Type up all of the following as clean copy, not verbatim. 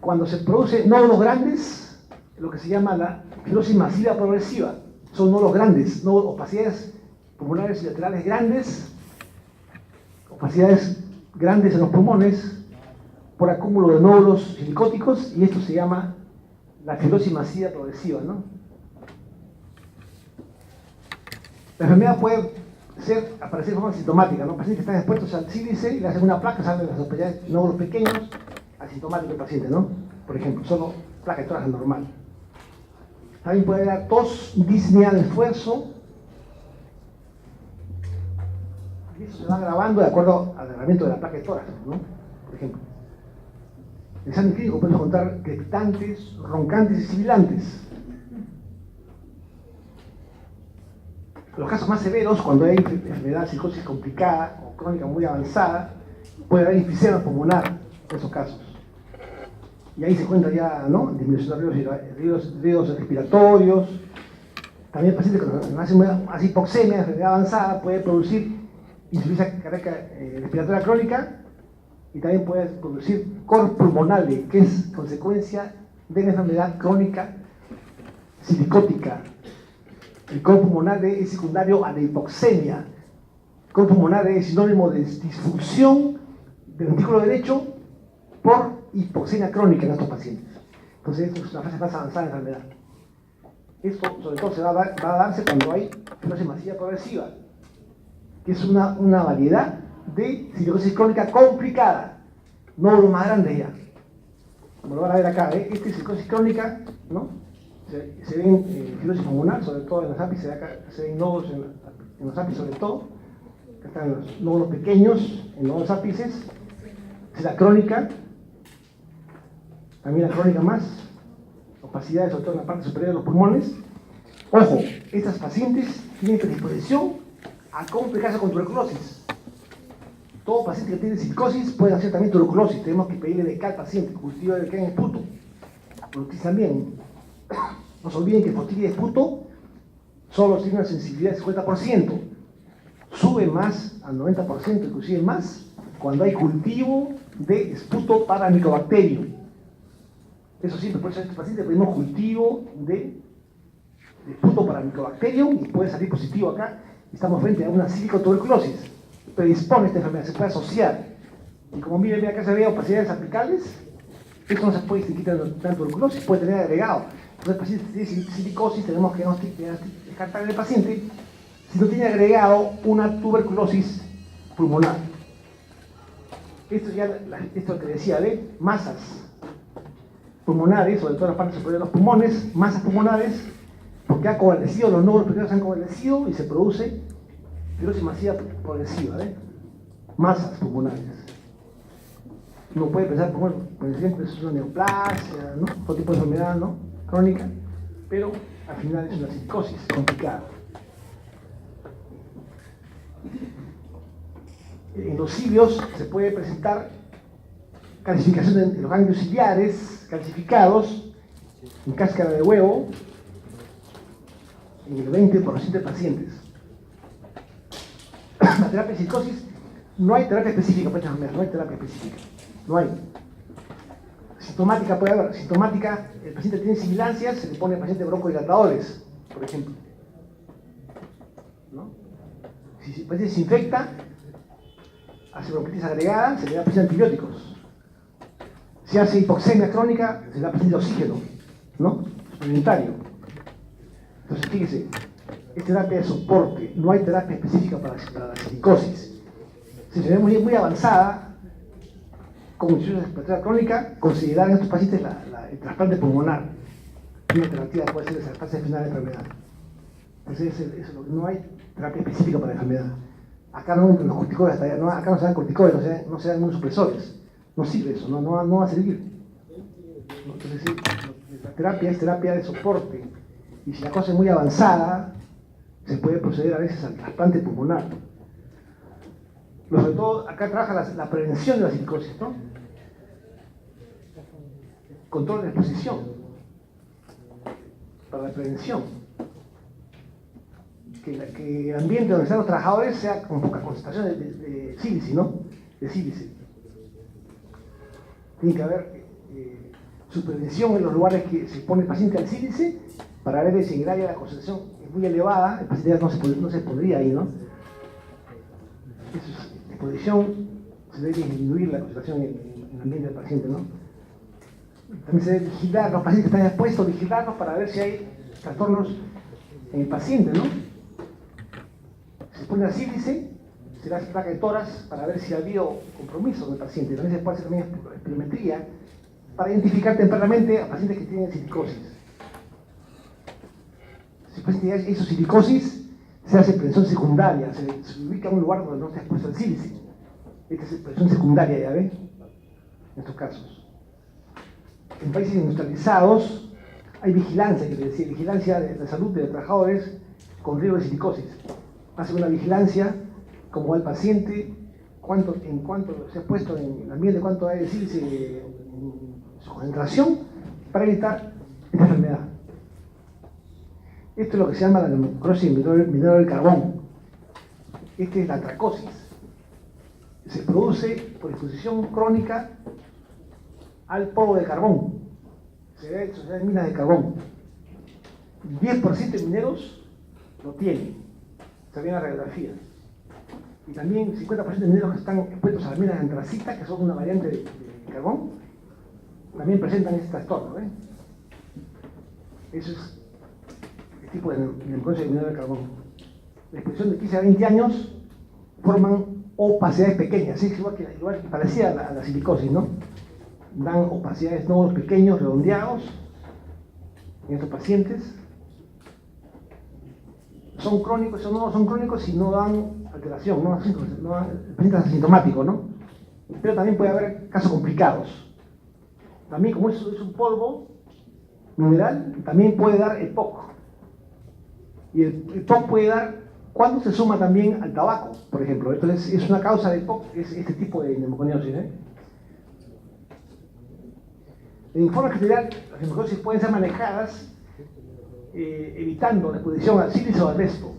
cuando se producen nódulos grandes, lo que se llama la fibrosis masiva progresiva. Son nódulos grandes, opacidades pulmonares y laterales grandes, opacidades grandes en los pulmones por acúmulo de nódulos silicóticos, y esto se llama la fibrosis masiva progresiva, ¿no? La enfermedad puede aparecer de forma sintomática, ¿no? Pacientes que están expuestos al sílice y le hacen una placa, salen las opacidades, nódulos pequeños, asintomático el paciente, ¿no? Por ejemplo, solo placa de tórax normal. También puede dar tos, disnea de esfuerzo, y eso se va agravando de acuerdo al agravamiento de la placa de tórax, ¿no? Por ejemplo. En el examen clínico podemos encontrar crepitantes, roncantes y sibilantes. Los casos más severos, cuando hay enfermedad psicosis complicada o crónica muy avanzada, puede haber enfisema pulmonar en esos casos. Y ahí se encuentra ya, ¿no?, disminución de ríos respiratorios. También el paciente cuando hace hipoxemia, enfermedad avanzada, puede producir insuficiencia cardíaca respiratoria crónica, y también puede producir cor pulmonale, que es consecuencia de la enfermedad crónica silicótica. El cor pulmonale es secundario a la hipoxemia. El cor pulmonale es sinónimo de disfunción del ventrículo derecho por hipoxemia crónica en estos pacientes. Entonces, esto es una fase más avanzada de la enfermedad. Esto, sobre todo, se va a darse cuando hay fibrosis masiva progresiva, que es una variedad de cirrosis crónica complicada, nódulos más grandes ya. Como lo van a ver acá, esta es cirrosis crónica, ¿no? Se ven fibrosis pulmonar, sobre todo en los ápices, acá se ven nódulos en los ápices, sobre todo. Acá están los nódulos pequeños en los ápices. Es la crónica, también la crónica más, opacidades, sobre todo en la parte superior de los pulmones. Ojo, estas pacientes tienen predisposición a complicarse con tuberculosis. Todo paciente que tiene psicosis puede hacer también tuberculosis. Tenemos que pedirle beca al paciente, cultivo de beca en esputo. También, no se olviden que flotilla de esputo solo tiene una sensibilidad del 50%. Sube más al 90%, inclusive más, cuando hay cultivo de esputo para micobacterio. Eso sí, por eso a este paciente pedimos cultivo de esputo para micobacterio y puede salir positivo acá. Estamos frente a una cílico-tuberculosis. Predispone esta enfermedad, se puede asociar. Y como miren, acá se ve opacidades apicales. Esto no se puede distinguir de tuberculosis, puede tener agregado. Entonces, el paciente tiene silicosis, tenemos que descartar en el paciente si no tiene agregado una tuberculosis pulmonar. Esto que decía, ¿ve? Masas pulmonares, sobre todo en la parte superior de los pulmones, masas pulmonares, porque ha coalescido, los nódulos pequeños han coalescido y se produce fibrosis masiva progresiva, masas pulmonares. Uno puede pensar, bueno, por ejemplo, eso es una neoplasia, ¿no? Otro tipo de enfermedad, ¿no?, crónica, pero al final es una psicosis complicada. En los cilios se puede presentar calcificación de los ganglios ciliares calcificados en cáscara de huevo en el 20% de pacientes. La terapia de psicosis, no hay terapia específica para esta enfermedad, no hay terapia específica, no hay. Sintomática puede haber, sintomática, el paciente tiene sibilancias, se le pone al paciente broncodilatadores, por ejemplo, ¿no? Si el paciente se infecta, hace bronquitis agregada, se le da paciente antibióticos. Si hace hipoxemia crónica, se le da paciente oxígeno, ¿no?, suplementario. Entonces, fíjese, es terapia de soporte, no hay terapia específica para la psicosis. Si se ve muy avanzada, con insuficiencia respiratoria crónica, considerar en estos pacientes el trasplante pulmonar. Una alternativa puede ser esa fase final de la enfermedad. Entonces, no hay terapia específica para la enfermedad. Acá no entran los corticoides, acá no se dan corticoides, no se dan inmunosupresores. No sirve eso, no va a servir. Entonces, sí, la terapia es terapia de soporte. Y si la cosa es muy avanzada, se puede proceder a veces al trasplante pulmonar. Pero sobre todo, acá trabaja la prevención de la psicosis, ¿no? Control de la exposición. Para la prevención. Que el ambiente donde están los trabajadores sea con poca concentración de sílice, ¿no? De sílice. Tiene que haber supervisión en los lugares que se pone el paciente al sílice para ver si en el área de la concentración es muy elevada, el paciente ya no se pondría ahí, ¿no? Eso es exposición, se debe disminuir la concentración en el ambiente del paciente, ¿no? También se debe vigilar los pacientes que están expuestos, vigilarlos para ver si hay trastornos en el paciente, ¿no? Se pone al sílice, se le hace placa de tórax para ver si ha habido compromiso con el paciente. También se puede hacer también espirometría para identificar tempranamente a pacientes que tienen silicosis. Si el paciente ya hizo silicosis, se hace prevención secundaria, se ubica en un lugar donde no está expuesto al sílice. Esta es prevención secundaria, ya ven, en estos casos. En países industrializados hay vigilancia, que decir, vigilancia de la salud de los trabajadores con riesgo de silicosis. Hacen una vigilancia, cómo va el paciente, en cuánto se ha puesto en el ambiente, cuánto hay de sílice en su concentración, para evitar esta enfermedad. Esto es lo que se llama la necrosis mineral del carbón. Esta es la atracosis. Se produce por exposición crónica al polvo de carbón. Se ve en sociedades minas de carbón. 10% de mineros lo tienen. Se ve en la radiografía. Y también 50% de mineros que están expuestos a las minas de antracita, que son una variante de carbón, también presentan este trastorno. Eso es el tipo de necrosis mineral del carbón. La exposición de 15 a 20 años forman opacidades pequeñas, es igual que parecía a la silicosis, ¿no? Dan opacidades, nódulos pequeños, redondeados en estos pacientes. Son crónicos o no son crónicos si no dan alteración, no dan, el paciente es asintomático, ¿no? Pero también puede haber casos complicados. También, como es un polvo mineral, también puede dar EPOC. Y el EPOC puede dar cuando se suma también al tabaco, por ejemplo. Entonces, es una causa de EPOC, es este tipo de neumoconiosis. En forma general, las neumoconiosis pueden ser manejadas evitando la exposición al sílice o al asbesto.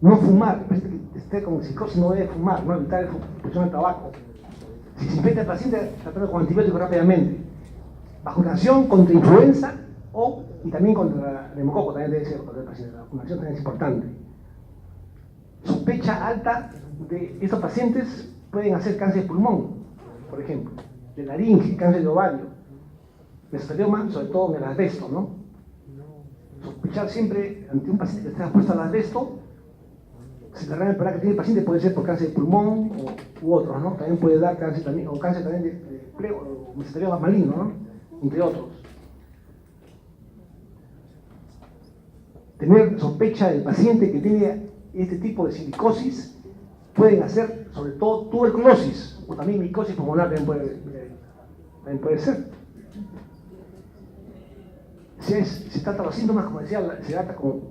No fumar, el paciente que esté con psicosis no debe fumar, no evitar la exposición al tabaco. Si se infecta el paciente, tratarlo con antibióticos rápidamente. Vacunación contra influenza y también contra neumococo, también debe ser contra el paciente. La vacunación también es importante. Sospecha alta de estos pacientes pueden hacer cáncer de pulmón, por ejemplo, de laringe, cáncer de ovario, mesotelioma, sobre todo en el asbesto, ¿no? Sospechar siempre ante un paciente que esté expuesto al asbesto, si la rama que tiene el paciente puede ser por cáncer de pulmón u otros, ¿no? También puede dar cáncer también, o cáncer también de plego, o mesotelioma maligno, ¿no? Entre otros. Tener sospecha del paciente que tiene este tipo de silicosis pueden hacer sobre todo tuberculosis o también micosis pulmonar también puede ser. Se trata los síntomas, como decía, se trata con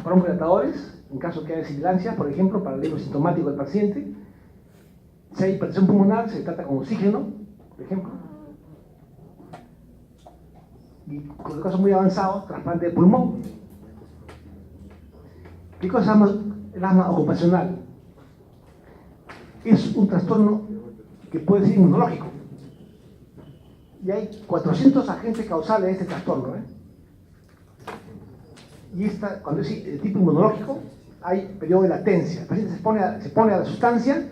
broncodilatadores, en caso que haya sibilancia, por ejemplo, para el alivio sintomático del paciente. Si hay hipertensión pulmonar, se trata con oxígeno, por ejemplo. Y con los casos muy avanzados, trasplante de pulmón. ¿Qué cosa es el asma ocupacional? Es un trastorno que puede ser inmunológico. Y hay 400 agentes causales de este trastorno. Y cuando es de tipo inmunológico, hay periodo de latencia. El paciente se pone a la sustancia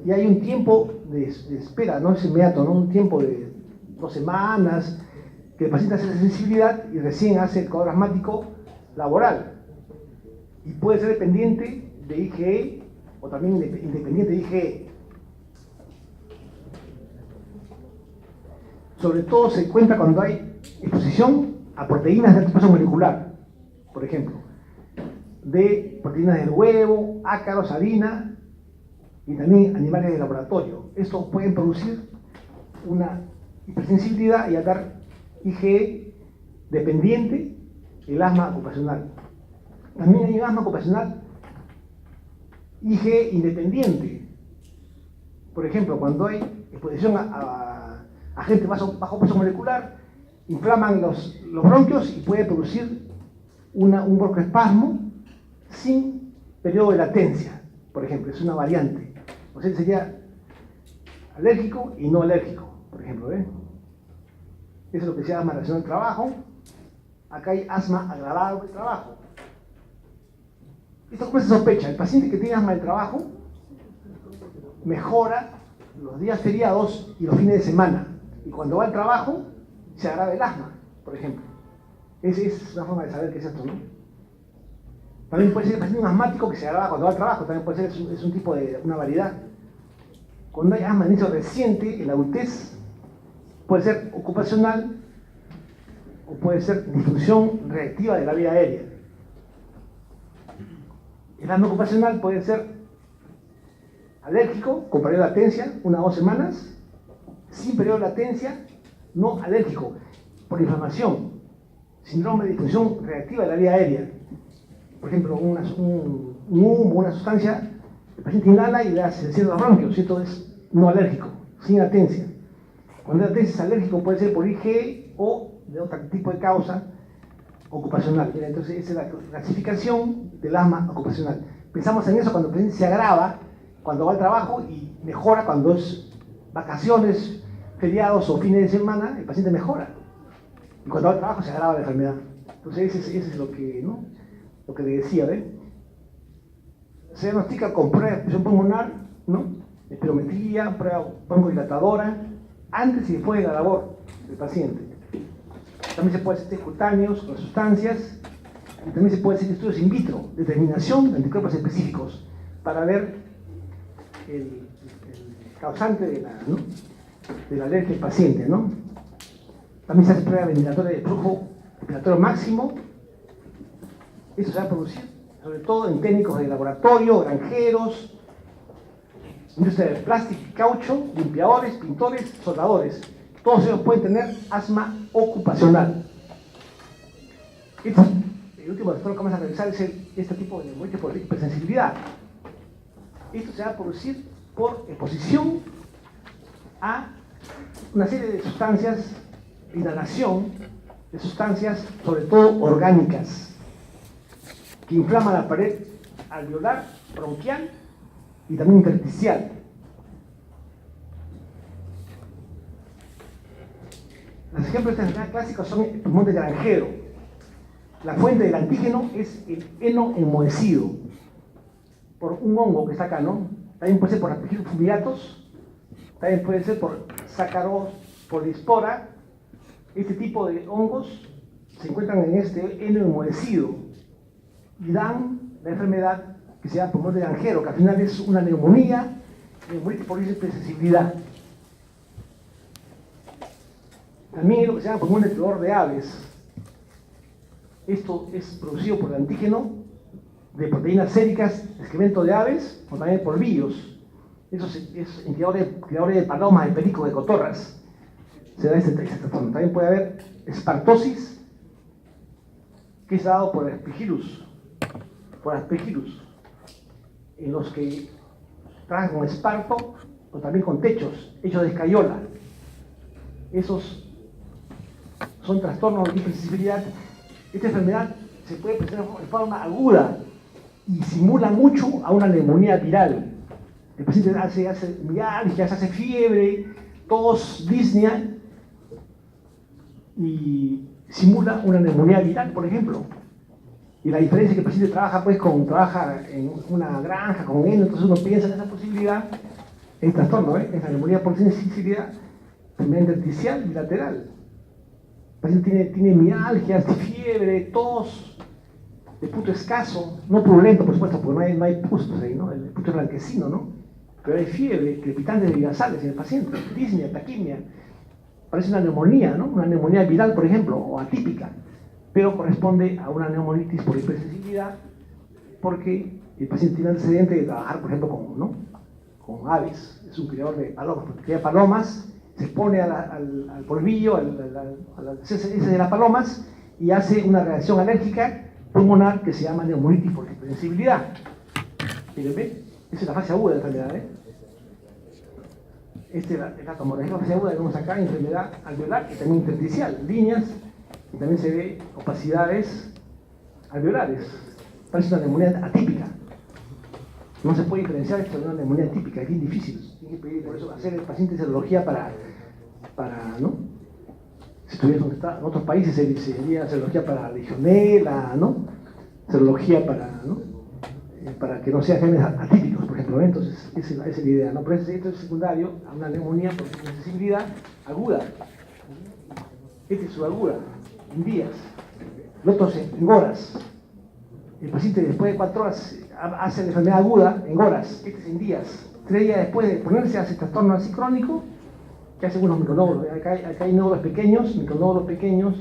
y hay un tiempo de espera, no es inmediato, ¿no? Un tiempo de 2 semanas, que el paciente hace la sensibilidad y recién hace el cuadro asmático laboral. Y puede ser dependiente de IgE o también independiente de IgE. Sobre todo se encuentra cuando hay exposición a proteínas de alto peso molecular, por ejemplo, de proteínas del huevo, ácaros, harina y también animales de laboratorio. Estos pueden producir una hipersensibilidad y dar IgE dependiente del asma ocupacional. También hay un asma ocupacional IgE independiente. Por ejemplo, cuando hay exposición a agentes bajo peso molecular, inflaman los bronquios y puede producir un broncoespasmo sin periodo de latencia, por ejemplo, es una variante. O sea, sería alérgico y no alérgico, por ejemplo. Eso es lo que se llama relacionado al trabajo. Acá hay asma agravado del trabajo. ¿Esto cómo se sospecha? El paciente que tiene asma del trabajo mejora los días feriados y los fines de semana. Y cuando va al trabajo, se agrava el asma, por ejemplo. Esa es una forma de saber qué es esto, ¿no? También puede ser el paciente un asmático que se agrava cuando va al trabajo, también puede ser, es un tipo de, una variedad. Cuando hay asma de inicio reciente, en la adultez, puede ser ocupacional o puede ser disfunción reactiva de la vía aérea. El asma ocupacional puede ser alérgico, con periodo de latencia, 1 o 2 semanas, sin periodo de latencia, no alérgico, por inflamación, síndrome de disfunción reactiva de la vía aérea. Por ejemplo, un humo, una sustancia, el paciente inhala y se cierran los bronquios, y esto es no alérgico, sin latencia. Cuando la latencia es alérgico puede ser por IgE o de otro tipo de causa ocupacional. Mira, entonces esa es la clasificación del asma ocupacional. Pensamos en eso cuando el paciente se agrava, cuando va al trabajo y mejora cuando es vacaciones, feriados o fines de semana, el paciente mejora. Y cuando va al trabajo se agrava la enfermedad. Entonces ese es lo que, ¿no? Lo que le decía, ¿ven? Se diagnostica con prueba de presión pulmonar, ¿no? Espirometría, prueba broncodilatadora, antes y después de la labor del paciente. También se puede hacer test cutáneos con sustancias y también se puede hacer estudios in vitro, determinación de anticuerpos específicos para ver el causante de la alergia del paciente, ¿no? También se hace prueba ventilatoria de flujo respiratorio máximo. Eso se va a producir, sobre todo en técnicos de laboratorio, granjeros, industria del plástico y caucho, limpiadores, pintores, soldadores. Todos ellos pueden tener asma ocupacional. El último factor que vamos a revisar es este tipo de neumonitis por hipersensibilidad. Esto se va a producir por exposición a una serie de sustancias, inhalación de sustancias, sobre todo orgánicas, que inflaman la pared alveolar, bronquial y también intersticial. Los ejemplos de esta enfermedad clásica son el pulmón de granjero. La fuente del antígeno es el heno enmohecido por un hongo que está acá, ¿no? También puede ser por Aspergillus fumigatus, también puede ser por Saccharomyces. Este tipo de hongos se encuentran en este heno enmohecido y dan la enfermedad que se llama pulmón de granjero, que al final es una neumonía, neumonitis por hipersensibilidad. También hay lo que se llama pulmón de clor de aves. Esto es producido por el antígeno de proteínas séricas, excremento de aves, o también por virus. Eso es en criadores de palomas, de pericos, de cotorras. Se da esta forma. También puede haber espartosis, que es dado por Aspergillus, en los que trabajan con esparto o también con techos hechos de escayola. Esos son trastornos de hipersensibilidad. Esta enfermedad se puede presentar de forma aguda y simula mucho a una neumonía viral. El paciente hace mialgia, hace fiebre, tos, disnea y simula una neumonía viral, por ejemplo. Y la diferencia es que el paciente trabaja en una granja con él, entonces uno piensa en esa posibilidad, en trastorno, es la neumonía por sensibilidad, enfermedad intersticial bilateral. El paciente tiene mialgias, fiebre, tos, de puto escaso, no purulento, por supuesto, porque no hay pus pues ahí, ¿no? El puto es blanquecino, ¿no? Pero hay fiebre, crepitantes de nasales en el paciente, disnea, taquimia. Parece una neumonía, ¿no? Una neumonía viral, por ejemplo, o atípica, pero corresponde a una neumonitis por hipersensibilidad, porque el paciente tiene antecedente de trabajar, por ejemplo, con aves. Es un criador de palomas, porque cría palomas, se expone al polvillo, a las heces de las palomas, y hace una reacción alérgica pulmonar que se llama neumonitis por hipersensibilidad. Miren, ¿ve? Esa es la fase aguda de la enfermedad, Esta es la tomografía de fase aguda que vemos acá, enfermedad alveolar y también intersticial, líneas, y también se ve opacidades alveolares. Parece una neumonía atípica. No se puede diferenciar esto de una neumonía típica, es bien difícil. Tiene que pedir, por eso, hacer el paciente serología para ¿no? estuviera donde está, en otros países sería serología para legionela, ¿no? Serología para, ¿no? Para que no sean genes atípicos, por ejemplo, ¿no? Entonces esa es la idea, ¿no? Pero esto es secundario a una neumonía por sensibilidad aguda. Este es su aguda, en días. El otro es en horas. El paciente después de 4 horas hace la enfermedad aguda en horas, este es en días. 3 días después de ponerse hace trastorno así crónico, que hace unos micronódulos. Acá hay nódulos pequeños, micronódulos pequeños,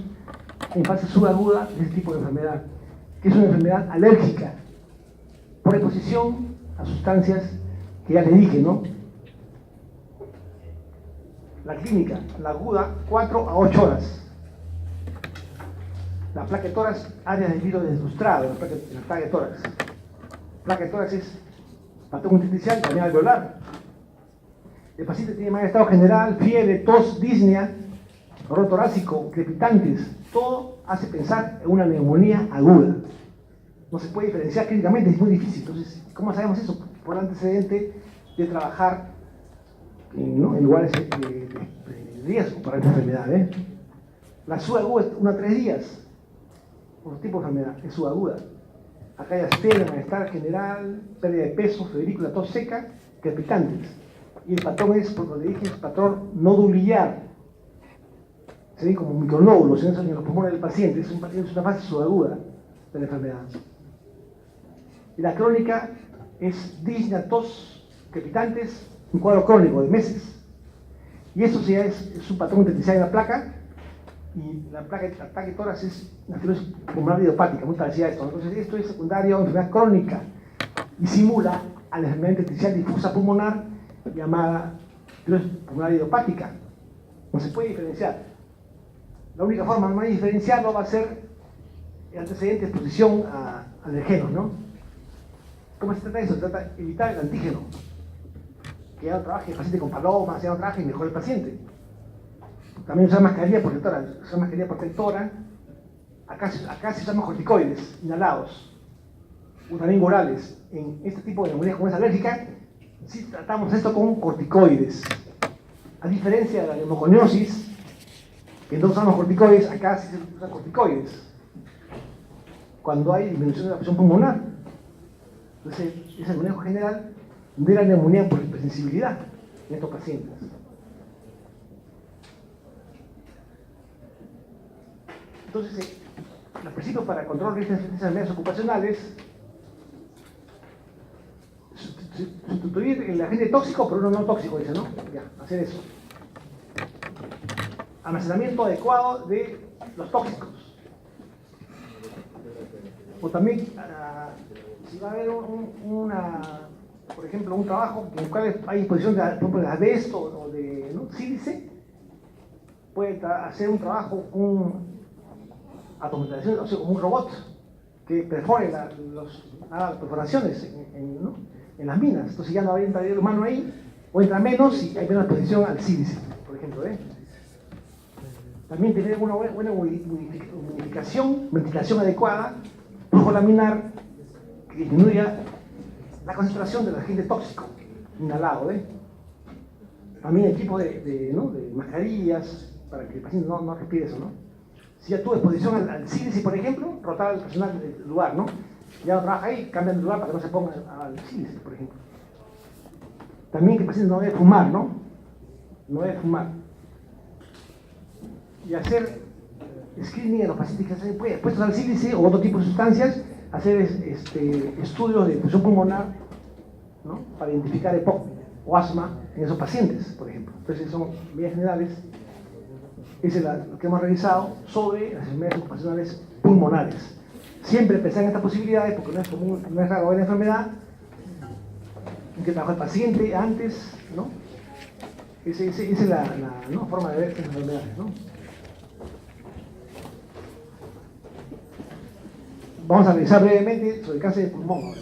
en fase subaguda de este tipo de enfermedad, que es una enfermedad alérgica, por exposición a sustancias que ya le dije, ¿no? La clínica, la aguda, 4 a 8 horas. La placa de tórax, áreas de vidrio deslustrado, la placa de tórax. Placa de tórax es patrón intersticial, también alveolar. El paciente tiene mal estado general, fiebre, tos, disnea, dolor torácico, crepitantes. Todo hace pensar en una neumonía aguda. No se puede diferenciar clínicamente, es muy difícil. Entonces, ¿cómo sabemos eso? Por el antecedente de trabajar en lugares de riesgo para esta enfermedad. La subaguda es 1 a 3 días. Por tipo de enfermedad, es subaguda. Acá hay astenia, malestar general, pérdida de peso, febrícula, tos seca, crepitantes. Y el patrón es, por lo que dije, es patrón nodular. Se ven como micronódulos en los pulmones del paciente. Es una fase subaguda de la enfermedad. Y la crónica es disnea, tos, crepitantes, un cuadro crónico de meses. Y eso sí es un patrón intersticial en la placa. Y la placa de ataque tórax es una fibrosis pulmonar idiopática, muy parecida a esto. Entonces, esto es secundario a enfermedad crónica y simula a la enfermedad intersticial difusa pulmonar llamada fibrosis pulmonar idiopática. No se puede diferenciar. La única forma de diferenciarlo va a ser el antecedente de exposición a alergenos, ¿no? ¿Cómo se trata de eso? Se trata de evitar el antígeno. Que ya no trabaje el paciente con palomas, ya no trabaje y mejor el paciente. También usar mascarilla protectora. Acá se usan corticoides inhalados, o también orales. En este tipo de neumonía como es alérgica, sí tratamos esto con corticoides. A diferencia de la neumoconiosis, que no usamos corticoides, acá sí se usan corticoides. Cuando hay disminución de la presión pulmonar. Entonces, es el manejo general de la neumonía por hipersensibilidad en estos pacientes. Entonces, los principios para control de estas enfermedades ocupacionales: sustituir el agente tóxico por uno no tóxico, dice, ¿no? Ya, hacer eso. Almacenamiento adecuado de los tóxicos. O también, si va a haber por ejemplo, un trabajo en el cual hay exposición por ejemplo, de asbesto o de sílice, puede hacer un trabajo con automatización, o sea, como un robot que perfore las perforaciones en las minas. Entonces ya no va a entrar el humano ahí, o entra menos y hay menos exposición al sílice, por ejemplo. También tener una buena humidificación, ventilación adecuada, flujo laminar que disminuya la concentración del agente tóxico inhalado. También equipo de mascarillas para que el paciente no respire eso, ¿no? Si ya tuvo exposición al sílice, por ejemplo, rotar al personal del lugar, ¿no? Ya no trabaja ahí, cambian de lugar para que no se ponga al sílice, por ejemplo. También que el paciente no debe fumar, ¿no? No debe fumar. Y hacer screening a los pacientes que se pueden expuestos al sílice o otro tipo de sustancias, hacer estudios de función pulmonar, ¿no? Para identificar EPOC o asma en esos pacientes, por ejemplo. Entonces, son medidas generales. Ese es lo que hemos revisado sobre las enfermedades ocupacionales pulmonares. Siempre pensar en estas posibilidades, porque no es común, no es raro ver la enfermedad, en que trabaja el paciente antes, ¿no? Esa es la forma de ver estas enfermedades, ¿no? Vamos a revisar brevemente sobre el cáncer de pulmón.